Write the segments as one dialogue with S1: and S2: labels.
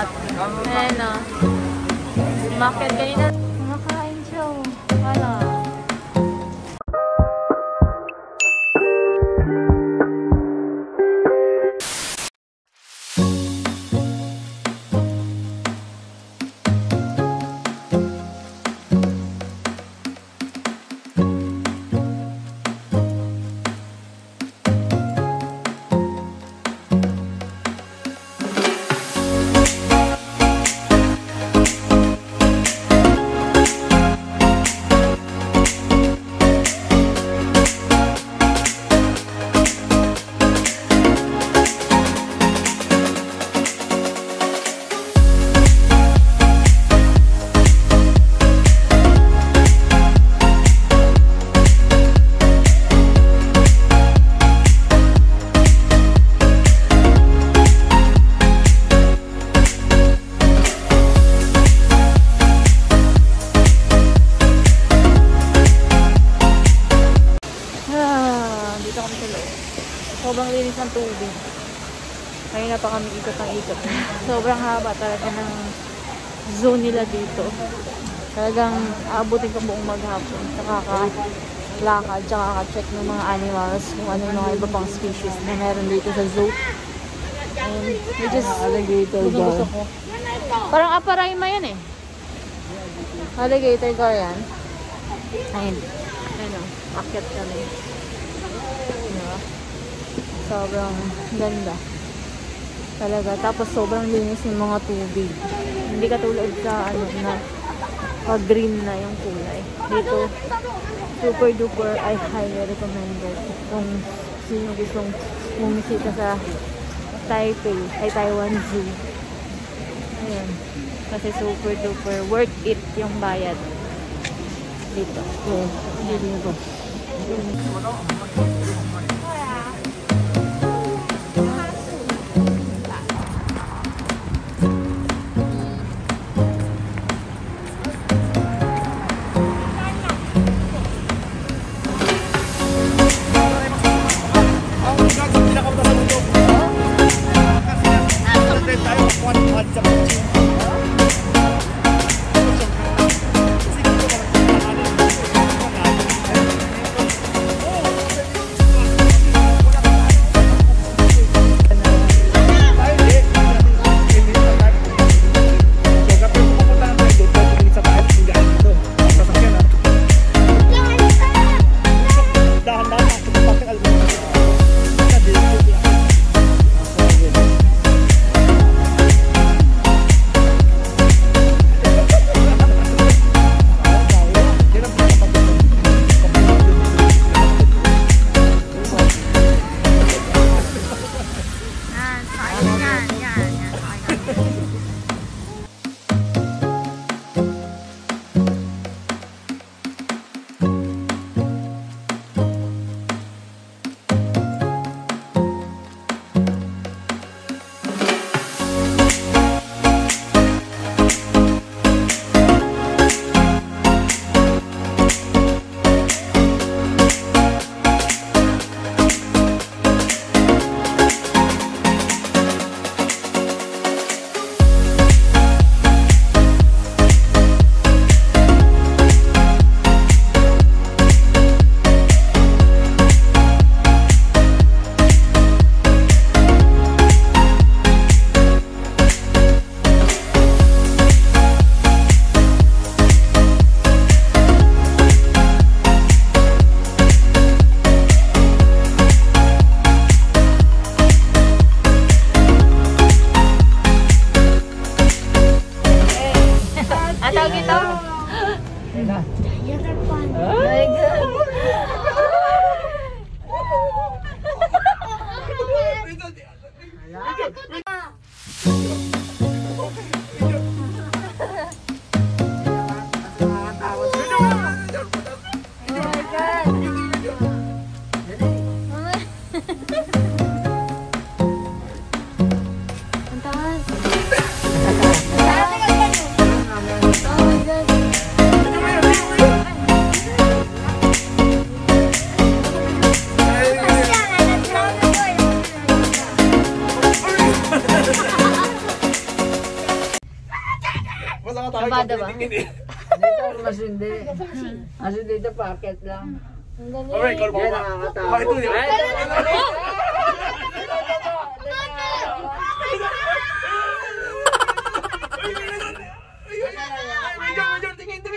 S1: Ayan o. Umakyat kanina. Kumakain siya o. Wala. Sobrang linis ng tubig. Kanina pa kami ikot ng ikot. Sobrang haba talaga ng zone nila dito. Talagang aabutin ko buong maghapon. Nakakalakad, tsaka kaka-check ng mga animals, kung ano yung mga iba pang species na meron dito sa zoo. And we just gusto ko. Parang Aparaima yan eh. Alligator gar yan. Ayun. Ano, akyat kami. Diba? Sobrang ganda. Talaga. Tapos sobrang linis yung mga tubig. Hindi katulad sa ano na green na yung kulay. Dito, super duper I highly recommended kung sino gustong bumisita sa Taipei, ay Taiwan Zoo. Ayan. Kasi super duper worth it yung bayad. Dito. Dito. Barkada ba?
S2: Dito mas hindi. Kasi dito packet lang.
S1: Ang galing.
S3: Alright, call mo
S2: Yan
S3: ba?
S2: nakakatakot.
S3: Ito yun.
S2: Ay,
S3: Major, tingin.
S2: ito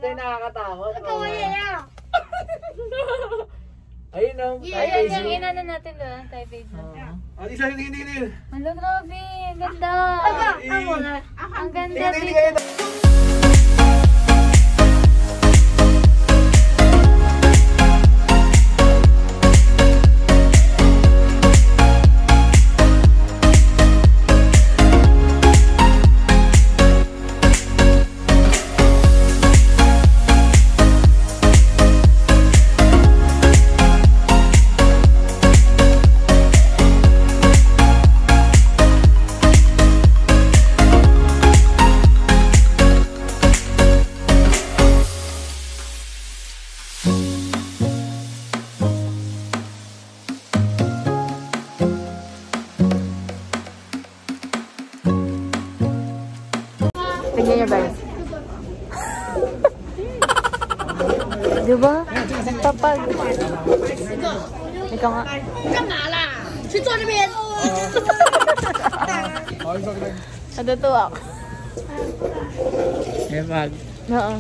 S2: yung nakakatakot. Ayun o.
S1: Ayan yung inano natin doon. Tayo page na.
S3: Adi sa tingin.
S1: Hello, grabe. Ang ganda. Ang ganda
S3: Tingin.
S1: dito. Tingnan niyo guys. Diba? Papag. Ikaw nga.
S4: 去坐这边。
S1: Natutuwa ako.
S2: Eh, pag.
S1: Oo.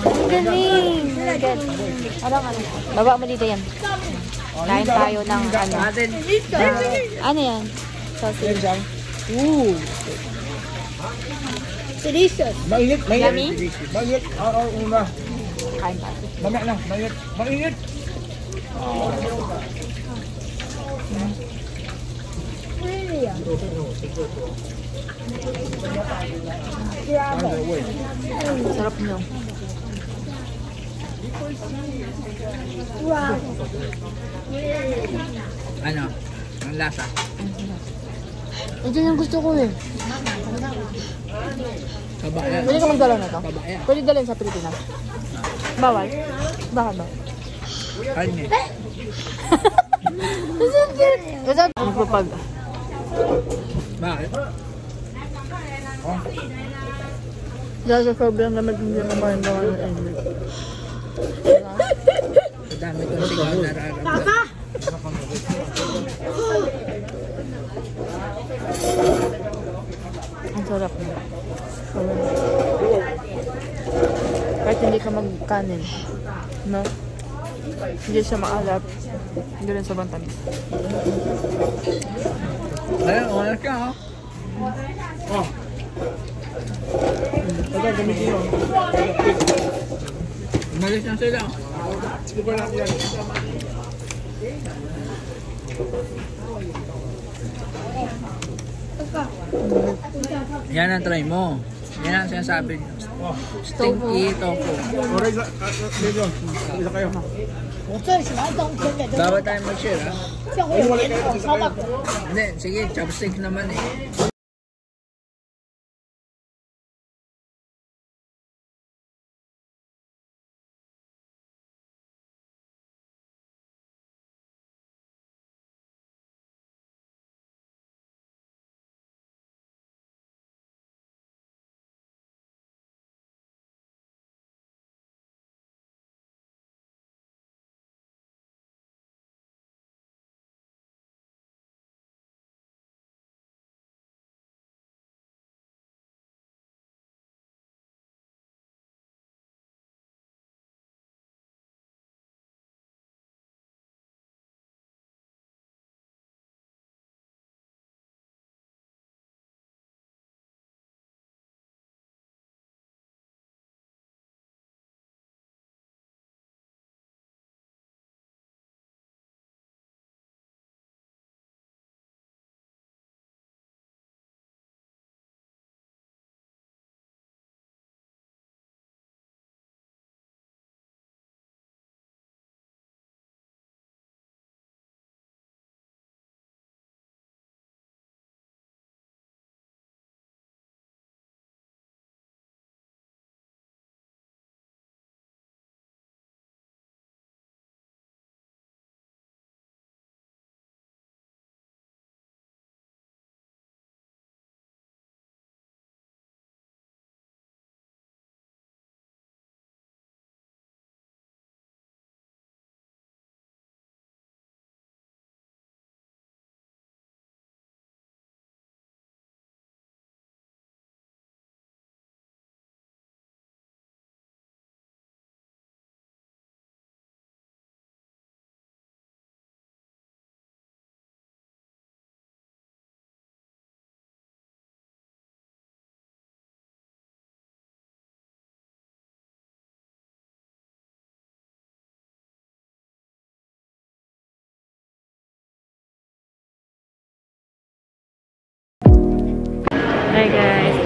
S1: Ang galing. Ano? Baba mo dito yan. Kain tayo ng ano.
S2: Natin.
S1: Ano yan? Sausage.
S4: Delicious.
S3: Mainit.
S1: Yummy?
S3: Mainit. Oo, una.
S1: Kain tayo.
S3: Mamaya na. Mainit.
S1: Sarap nyo.
S2: Ano? Ang lasa.
S1: Ito yung gusto ko eh.
S2: Kabaya.
S1: Pwede ka magdala na to?
S2: Kabaya.
S1: Pwede dalhin sa Pilipinas. Bawal? Bakit ba?
S2: Karne.
S1: Gusto magpapag.
S2: Bakit?
S1: Dahil sa sobrang lamig hindi na maramdaman ng English.
S2: Sa dami kong sigaw nararamdaman.
S1: Ang sarap niya. Kahit hindi ka magkanin. No? Hindi siya maalat. Hindi rin sobrang tamis.
S2: Ayun, oras ka ha.
S3: Ito, gamitin mo.
S2: Umalis na sila.
S3: Super natin yan.
S2: Yan ang try mo. Yan ang sinasabi niyo. Sting
S1: Tofu.
S2: tofu.
S3: Alright, medyo. Isa kayo.
S4: 我最喜欢冬天的，
S2: Bawat tayo mag-share ha.
S4: 这样会有点火烧到。
S2: Hindi, sige, chopstick naman eh.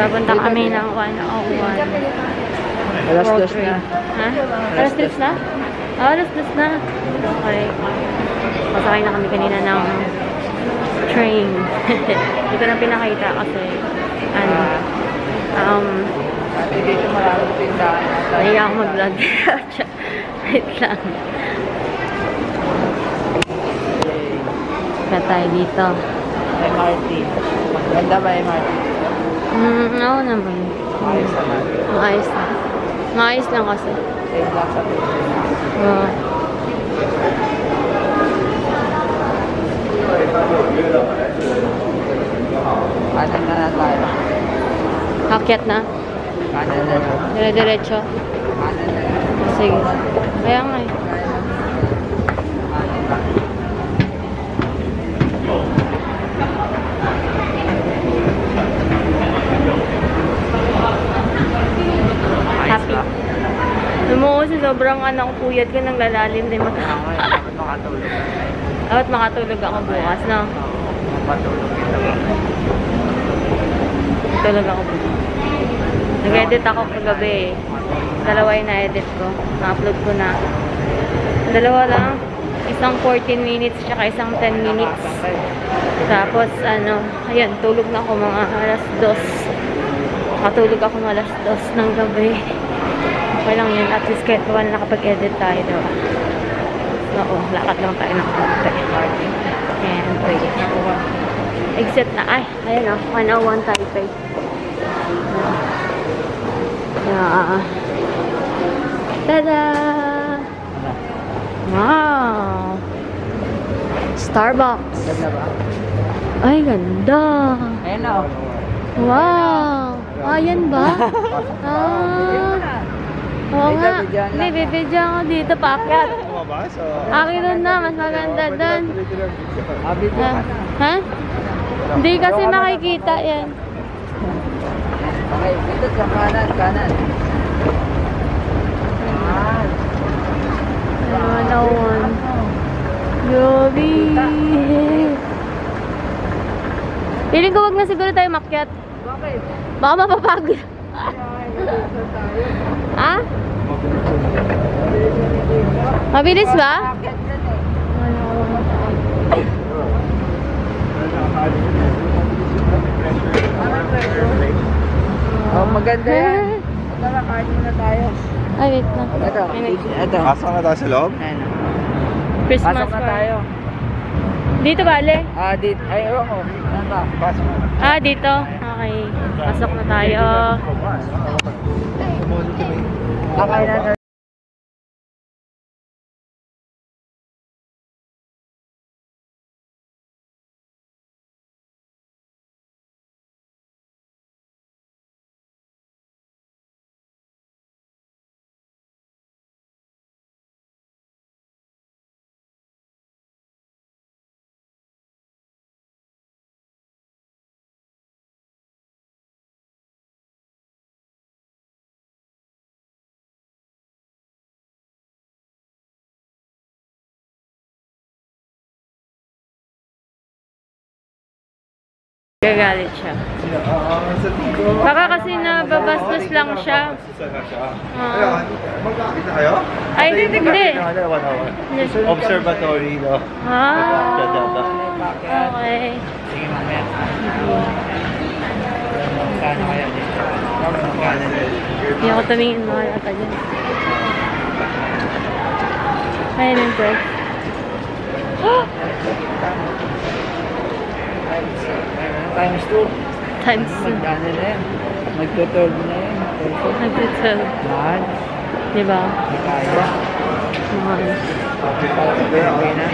S1: Papunta kami ng 101.
S2: Alas
S1: Road
S2: dos
S1: trip.
S2: na.
S1: Ha? Alas 3 na? Ah, alas 2 na. Okay. Pasakay na kami kanina ng train. Hindi ko na pinakita kasi
S2: Dati dito maraming tindahan.
S1: nahiya ako mag-vlog. Wait lang. Kaya tayo dito.
S2: MRT. Ganda ba MRT?
S1: Oo naman.
S2: Ayos naman.
S1: Maayos na. Maayos lang kasi.
S2: Same lang sa Pilipinas.
S1: Oo.
S2: Kanan na tayo.
S1: Akyat na.
S2: Kanan na lang.
S1: Dire-diretso.
S2: Kanan na lang.
S1: Sige. Kaya nga eh.
S2: Kanan lang.
S1: Happy. Lumuho sa sobrang puyat ko ng lalalim din mata.
S2: Dapat makatulog.
S1: Dapat makatulog ako bukas, no?
S2: Mapatulog kita ba?
S1: Tulog ako bukas. Nag-edit ako kagabi eh. Dalawa yung na-edit ko. Na-upload ko na. Dalawa lang. Isang 14 minutes tsaka isang 10 minutes. Tapos ayun, tulog na ako mga alas 2. Matulog ako mga alas 2 ng gabi. Okay lang yun. At least kahit pa nakapag-edit tayo, diba? Oo, lakad lang tayo ng konti. And wait. Exit na. Ay, ayun o. 101 Taipei. Yeah. Tada! Wow! Starbucks.
S2: Ganda ba?
S1: Ay, ganda.
S2: Ayun o.
S1: Wow! Ayan ba? Ah. Oo nga. Hindi, bibidyan ko dito paakyat.
S3: Lumabas?
S1: Akin doon na, mas maganda doon.
S2: Video ka na.
S1: Ha? Hindi kasi makikita yan.
S2: Okay, dito sa kanan, kanan. Kanan.
S1: One. Yobi! Piling ko wag na siguro tayo makyat.
S2: Bakit?
S1: Baka mapapagod. Ha? Mabilis ba?
S2: Bakit dyan eh? Oh, maganda yan. Tara, kain muna tayo.
S1: Ay, wait lang.
S2: Ito. Ito.
S3: Pasok na tayo sa loob?
S2: Ayan.
S1: Christmas
S2: Pasok na
S1: party.
S2: tayo.
S1: Dito bale?
S2: Dito. Ay, ewan ko. Ano ba?
S3: Pasok.
S1: Ah, dito. Okay. Pasok na tayo.
S2: Kakain na
S1: Gagalit siya. Baka kasi nababastos lang siya.
S3: Magkakita kayo?
S1: Ay, hindi.
S3: Observatory, no?
S1: Ah, okay.
S2: Sige, mamaya. Kano kaya dito?
S1: Hindi ako tumingin mga ata dyan. Ayun yung breath.
S2: Times 2.
S1: Times 2.
S2: Magkano na yan? Magto-12 na yan.
S1: Nag-12.
S2: Mahal.
S1: Diba?
S2: Kaya.
S1: Mahal.
S2: Pilipinas.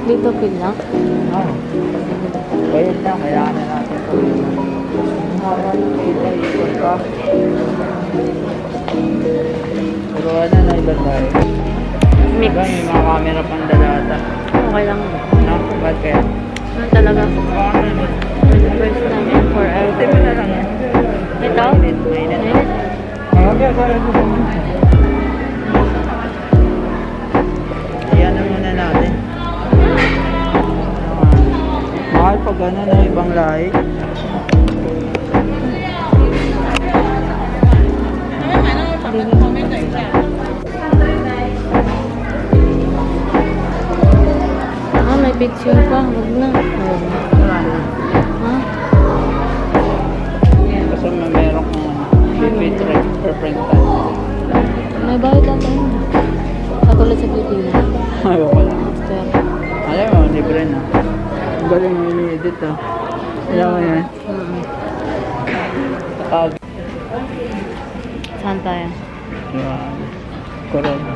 S1: Dito pin lang.
S2: Oo. Bayad na, kailangan na natin ito. Hawa ng pila, ikot ka. Pero ano na iba tayo?
S1: Mix.
S2: Diba may mga camera pang dalata?
S1: Okay lang.
S2: No? Ba't kaya?
S1: Ano talaga? For the first time and
S2: Ito
S1: forever.
S2: mo na lang yan.
S1: Ito?
S2: Mainit, mainit.
S1: Mainit?
S2: Ayan na muna natin. Mahal pag gano'n ng ibang lahi.
S1: Ah, may picture pa. Huwag na. Ha?
S2: Kasi meron kong bibit reference.
S1: May bayad ata yun. Katulad sa Pilipinas.
S2: Ayaw ko lang.
S1: Pero,
S2: Alam mo, libre na. Ang galing mo ini-edit ah. Alam mo yan. Tag.
S1: saan tayo?
S2: Yan. Corona.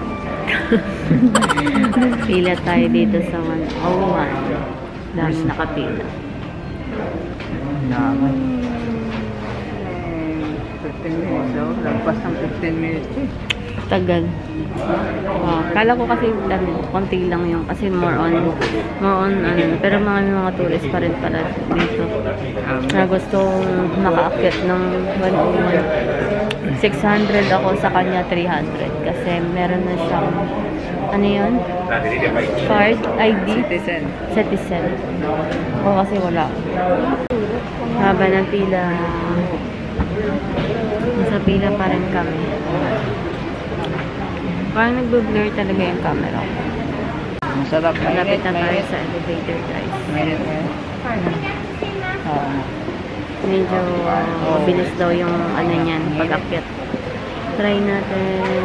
S1: Pila tayo dito sa 101. Dami nakapila.
S2: Naman. 15 minutes daw. Lagpas ng 15 minutes eh.
S1: Tagal. Oh, kala ko kasi konti lang yung kasi more on ano, pero mga tourist pa rin pala dito na gusto makaakyat ng 101. 600 ako sa kanya 300 kasi meron na siyang ano yun? Card, ID, citizen. Ako kasi wala. Haba ng pila. Nasa pila pa rin kami. Parang nag-blur talaga yung camera ko.
S2: Masarap.
S1: Malapit na tayo sa elevator, guys.
S2: Mainit mo yan? Oo.
S1: Medyo mabilis daw yung ano niyan, pag-akyat. Try natin.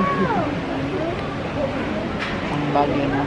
S2: Ang bagyo na.